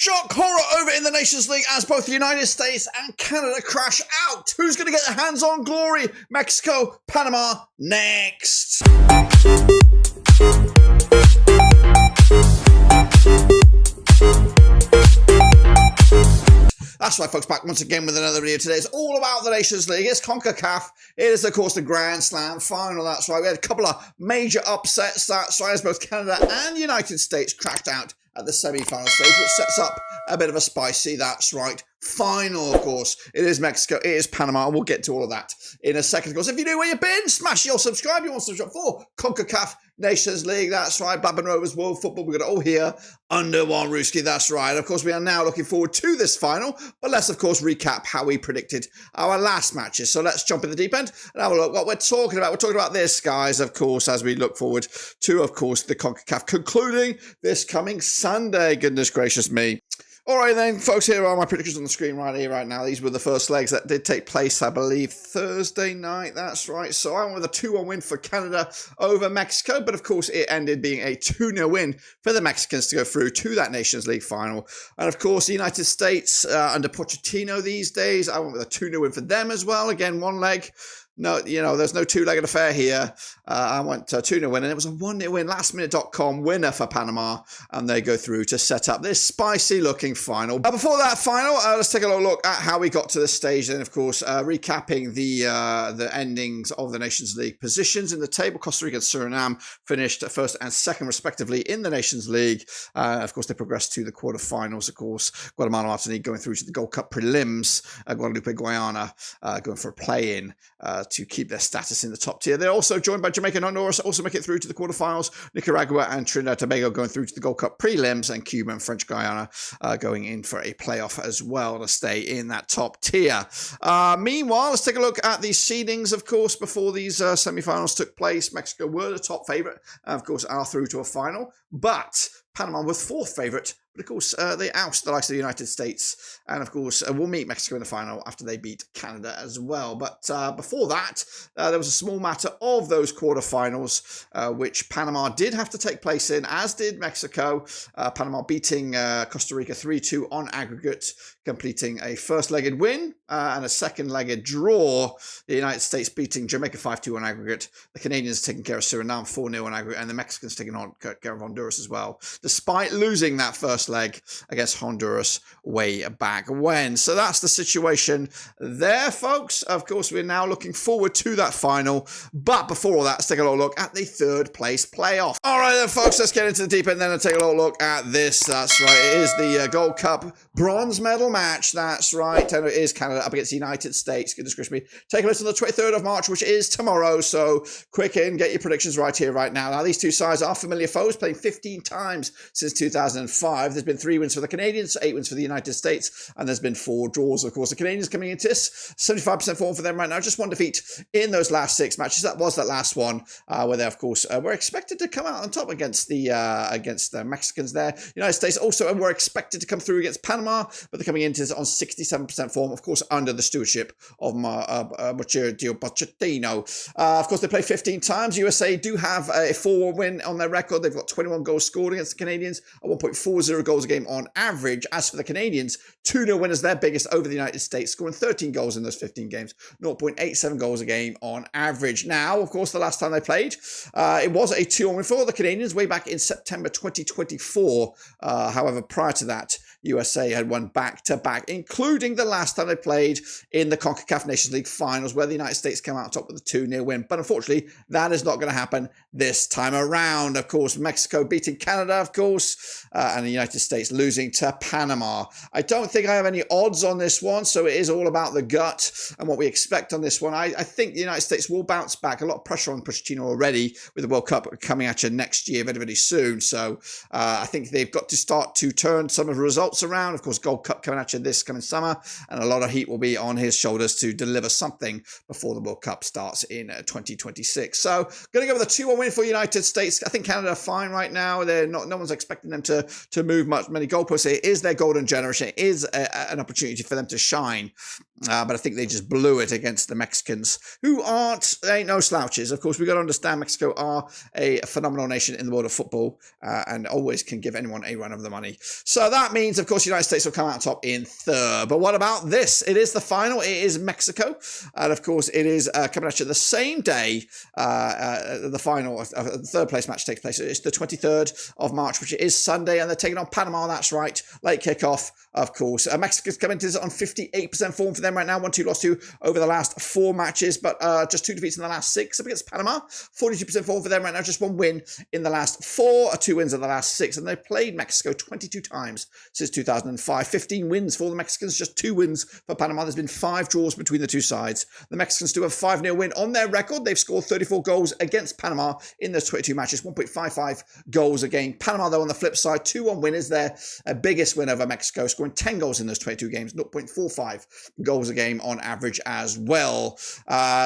Shock horror over in the Nations League as both the United States and Canada crash out. Who's going to get their hands on glory? Mexico, Panama, next. That's right, folks, back once again with another video today. It's all about the Nations League. It's CONCACAF. It is, of course, the Grand Slam final. That's right. We had a couple of major upsets. That's right, as both Canada and the United States crashed out at the semi-final stage, which sets up a bit of a spicy, that's right, final, of course. It is Mexico, it is Panama, and we'll get to all of that in a second. Of course, if you know where you've been, smash your subscribe. You want to subscribe for CONCACAF Nations League, that's right, Blabbing Rovers World Football. We've got it all here under one Rooski, that's right. Of course, we are now looking forward to this final, but let's, of course, recap how we predicted our last matches. So let's jump in the deep end and have a look what we're talking about. We're talking about this, guys, of course, as we look forward to, of course, the CONCACAF concluding this coming Sunday. Goodness gracious me. All right then, folks, here are my predictions on the screen right here, right now. These were the first legs that did take place, I believe, Thursday night. That's right. So I went with a 2-1 win for Canada over Mexico, but of course it ended being a 2-0 win for the Mexicans to go through to that Nations League final. And of course, the United States, under Pochettino these days, I went with a 2-0 win for them as well. Again, one leg. No, there's no two-legged affair here. I went to 2-0 win, and it was a 1-0 win, lastminute.com winner for Panama, and they go through to set up this spicy-looking final. Before that final, let's take a little look at how we got to this stage. Then, of course, recapping the endings of the Nations League positions in the table. Costa Rica and Suriname finished first and second, respectively, in the Nations League. Of course, they progressed to the quarterfinals. Of course, Guatemala, Martinique going through to the Gold Cup prelims. Guadalupe, Guyana going for a play-in to keep their status in the top tier. They're also joined by Jamaica and Honduras, also make it through to the quarterfinals. Nicaragua and Trinidad and Tobago going through to the Gold Cup prelims, and Cuba and French Guyana going in for a playoff as well to stay in that top tier. Meanwhile, let's take a look at the seedings, of course, before these semi-finals took place. Mexico were the top favourite, and of course are through to a final, but Panama was fourth favourite. But of course, they oust the likes of the United States, and of course, will meet Mexico in the final after they beat Canada as well. But before that, there was a small matter of those quarterfinals, which Panama did have to take place in, as did Mexico. Panama beating Costa Rica 3-2 on aggregate, completing a first-legged win and a second-legged draw. The United States beating Jamaica 5-2 on aggregate. The Canadians taking care of Suriname 4-0 on aggregate, and the Mexicans taking care of Honduras as well, despite losing that first leg against Honduras way back when. So that's the situation there, folks. Of course, we're now looking forward to that final. But before all that, let's take a little look at the third place playoff. All right then, folks, let's get into the deep end then and take a little look at this. That's right. It is the Gold Cup bronze medal match. That's right. And it is Canada up against the United States. Goodness gracious me. Taking place on the 23rd of March, which is tomorrow. So quick in, get your predictions right here, right now. Now, these two sides are familiar foes, playing 15 times since 2005. There's been 3 wins for the Canadians, 8 wins for the United States, and there's been 4 draws. Of course, the Canadians coming into this, 75% form for them right now. Just one defeat in those last 6 matches. That was that last one, where they, of course, were expected to come out on top against the Mexicans there. United States also were expected to come through against Panama, but they're coming into this on 67% form, of course, under the stewardship of Pochettino. Of course, they played 15 times. USA do have a 4-1 win on their record. They've got 21 goals scored against the Canadians, at 1.40 goals a game on average. As for the Canadians, 2-0 winners, their biggest over the United States, scoring 13 goals in those 15 games, 0.87 goals a game on average. Now, of course, the last time they played, it was a 2-1 win for the Canadians way back in September 2024. However, prior to that, USA had won back-to-back, including the last time they played in the CONCACAF Nations League Finals, where the United States came out on top with a 2-0 win. But unfortunately, that is not going to happen this time around. Of course, Mexico beating Canada, of course, and the United States losing to Panama. I don't think I have any odds on this one, so it is all about the gut and what we expect on this one. I think the United States will bounce back. A lot of pressure on Pochettino already with the World Cup coming at you next year very, very soon. So I think they've got to start to turn some of the results around. Of course, Gold Cup coming at you this coming summer, and a lot of heat will be on his shoulders to deliver something before the World Cup starts in 2026. So going to go with a 2-1 win for the United States. I think Canada are fine right now. They're not. No one's expecting them to move many goalposts. It is their golden generation. It is an opportunity for them to shine. But I think they just blew it against the Mexicans, who ain't no slouches. Of course, we've got to understand Mexico are a phenomenal nation in the world of football and always can give anyone a run of the money. So that means, of course, the United States will come out top in third. But what about this? It is the final. It is Mexico. And, of course, it is coming at you the same day the final, the third place match takes place. It's the 23rd of March, which is Sunday, and they're taking on Panama. That's right. Late kickoff, of course. Mexico's coming to this on 58% form for them right now. 1-2 lost to over the last 4 matches, but just 2 defeats in the last 6 up against Panama. 42% form for them right now. Just 1 win in the last 4, 2 wins in the last 6, and they've played Mexico 22 times since 2005. 15 wins for the Mexicans, just 2 wins for Panama. There's been 5 draws between the two sides. The Mexicans do have a 5-0 win on their record. They've scored 34 goals against Panama in those 22 matches, 1.55 goals a game. Panama, though, on the flip side, 2-1 win is their biggest win over Mexico, scoring 10 goals in those 22 games, 0.45 goals a game on average as well.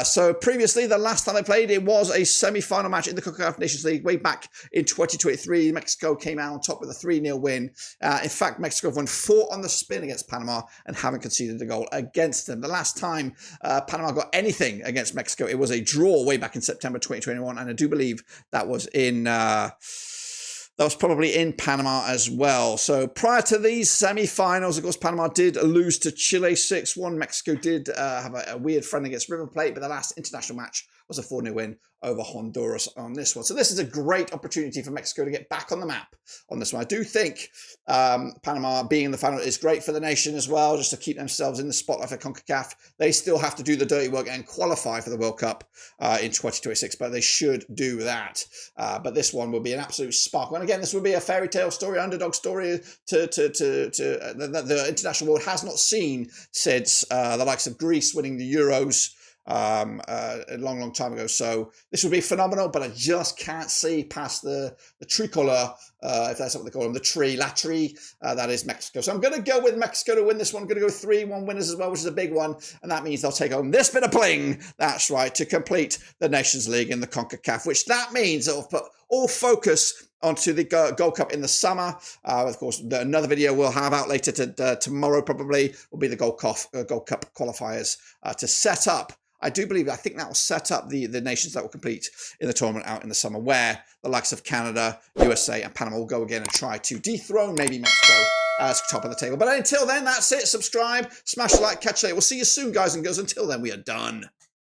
So previously, the last time they played, it was a semi-final match in the CONCACAF Nations League way back in 2023. Mexico came out on top with a 3-0 win. In fact, Mexico have won 4 on the spin against Panama and haven't conceded a goal against them. The last time Panama got anything against Mexico, it was a draw way back in September 2021, and I do believe that was in that was probably in Panama as well. So prior to these semi-finals, of course, Panama did lose to Chile 6-1. Mexico did have a weird friendly against River Plate, but the last international match was a 4-0 win over Honduras on this one. So this is a great opportunity for Mexico to get back on the map on this one. I do think Panama being in the final is great for the nation as well, just to keep themselves in the spotlight for CONCACAF. They still have to do the dirty work and qualify for the World Cup in 2026, but they should do that. But this one will be an absolute sparkle. And again, this will be a fairy tale story, underdog story the international world has not seen since the likes of Greece winning the Euros a long time ago. So this will be phenomenal, but I just can't see past the tricolor, if that's what they call them, La Tree, that is Mexico. So I'm going to go with Mexico to win this one. I'm going to go 3-1 winners as well, which is a big one, and that means they'll take home this bit of bling, that's right, to complete the Nations League in the CONCACAF, which that means it'll put all focus onto the Gold Cup in the summer. Of course, another video we'll have out later tomorrow probably will be the Gold Cup qualifiers to set up. I think that will set up the nations that will compete in the tournament out in the summer, where the likes of Canada, USA, and Panama will go again and try to dethrone maybe Mexico as top of the table. But until then, that's it. Subscribe, smash the like, catch you later. We'll see you soon, guys and girls. Until then, we are done.